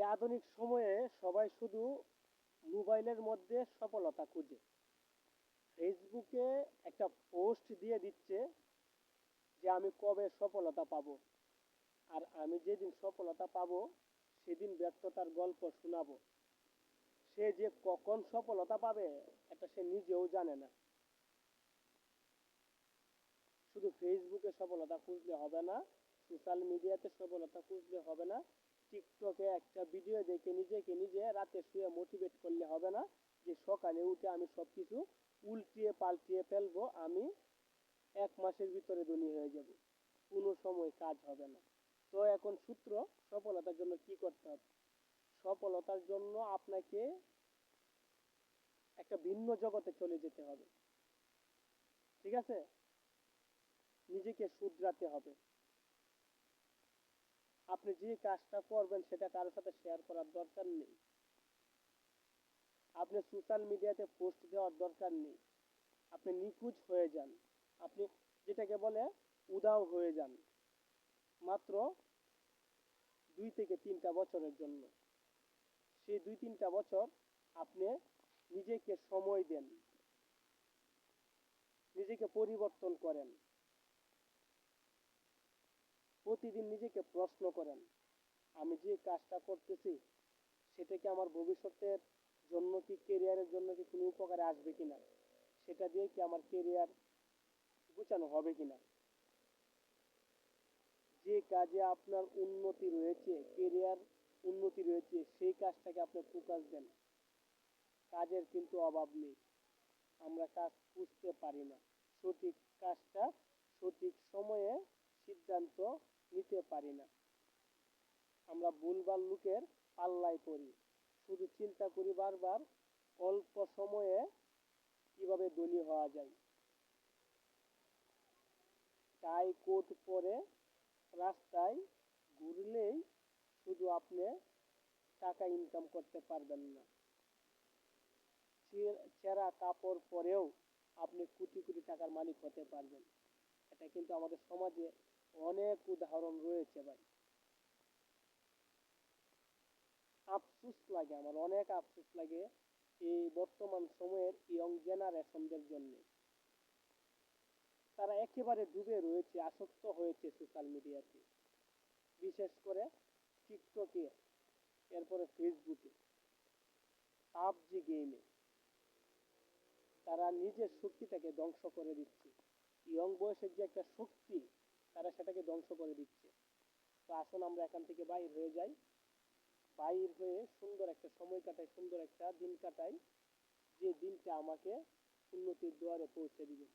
আধুনিক সময়ে সবাই শুধু মোবাইলের মধ্যে সফলতা খুঁজে। ফেসবুকে একটা পোস্ট দিয়ে দিচ্ছে যে আমি কবে সফলতা পাবো, আর আমি যেদিন সফলতা পাবো সেদিন ব্যর্থতার গল্প শোনাবো। সে যে কখন সফলতা পাবে এটা সে নিজেও জানে না। শুধু ফেসবুকে সফলতা খুঁজলে হবে না, সোশ্যাল মিডিয়াতে সফলতা খুঁজলে হবে না, টিকটকে একটা ভিডিও দেখে নিজেকে নিজে রাতে শুয়ে মোটিভেট করলে হবে না যে সকালে উঠে আমি সবকিছু উল্টিয়ে পাল্টিয়ে ফেলবো, আমি 1 মাসের ভিতরে ধনী হয়ে যাব। কোনো সময় কাজ হবে না। তো এখন সূত্র, সফলতার জন্য কি করতে হবে? সফলতার জন্য আপনাকে একটা ভিন্ন জগতে চলে যেতে হবে। ঠিক আছে? নিজেকে শুধরাতে হবে। আপনি যে কাজটা করবেন সেটা কারোর সাথে শেয়ার করার দরকার নেই। আপনি সোশ্যাল মিডিয়াতে পোস্ট দেওয়ার দরকার নেই। আপনি নিখোঁজ হয়ে যান। আপনি যেটাকে বলে উধাও হয়ে যান, মাত্র 2 থেকে 3টা বছরের জন্য। সেই 2-3টা বছর আপনি নিজেকে সময় দেন, নিজেকে পরিবর্তন করেন, প্রতিদিন নিজেকে প্রশ্ন করেন আমি যে কাজটা করতেছি সেটা কি আমার ভবিষ্যতের জন্য, কি কেরিয়ারের জন্য কি কোনো উপকারে আসবে কিনা, সেটা দিয়ে কি আমার কেরিয়ার গুছানো হবে কিনা। যে কাজে আপনার উন্নতি রয়েছে, কেরিয়ার উন্নতি রয়েছে, সেই কাজটাকে আপনি ফোকাস দেন। কাজের কিন্তু অভাব নেই, আমরা কাজ খুঁজতে পারি না। সঠিক কাজটা সঠিক সময়ে সিদ্ধান্ত নিতে পারি না। আমরা ভুলভাল লোকের পাল্লায় পড়ি, শুধু চিন্তা করি বারবার অল্প সময়ে কিভাবে ধনী হওয়া যায়। টাই কোট পরে রাস্তায় ঘুরলেই শুধু আপনি টাকা ইনকাম করতে পারবেন না, ছেঁড়া কাপড় পরেও আপনি কোটি কোটি টাকার মালিক হতে পারবেন। এটা কিন্তু আমাদের সমাজে অনেক উদাহরণ রয়েছে ভাই। আফসোস লাগে, আমার অনেক আফসোস লাগে এই বর্তমান সময়ের ইয়ং জেনারেশনদের জন্য। তারা একেবারে ডুবে রয়েছে, আসক্ত হয়েছে সোশ্যাল মিডিয়াতে, বিশেষ করে টিকটকে, এরপরে ফেসবুকে, পাবজি গেমে। তারা নিজের শক্তিটাকে ধ্বংস করে দিচ্ছে। ইয়ং বয়সের যে একটা শক্তি, তারা সেটাকে ধ্বংস করে দিচ্ছে। তো আসুন আমরা এখান থেকে বাইর হয়ে যাই, বাইর হয়ে সুন্দর একটা সময় কাটাই, সুন্দর একটা দিন কাটাই, যে দিনটা আমাকে উন্নতির দুয়ারে পৌঁছে দিবে।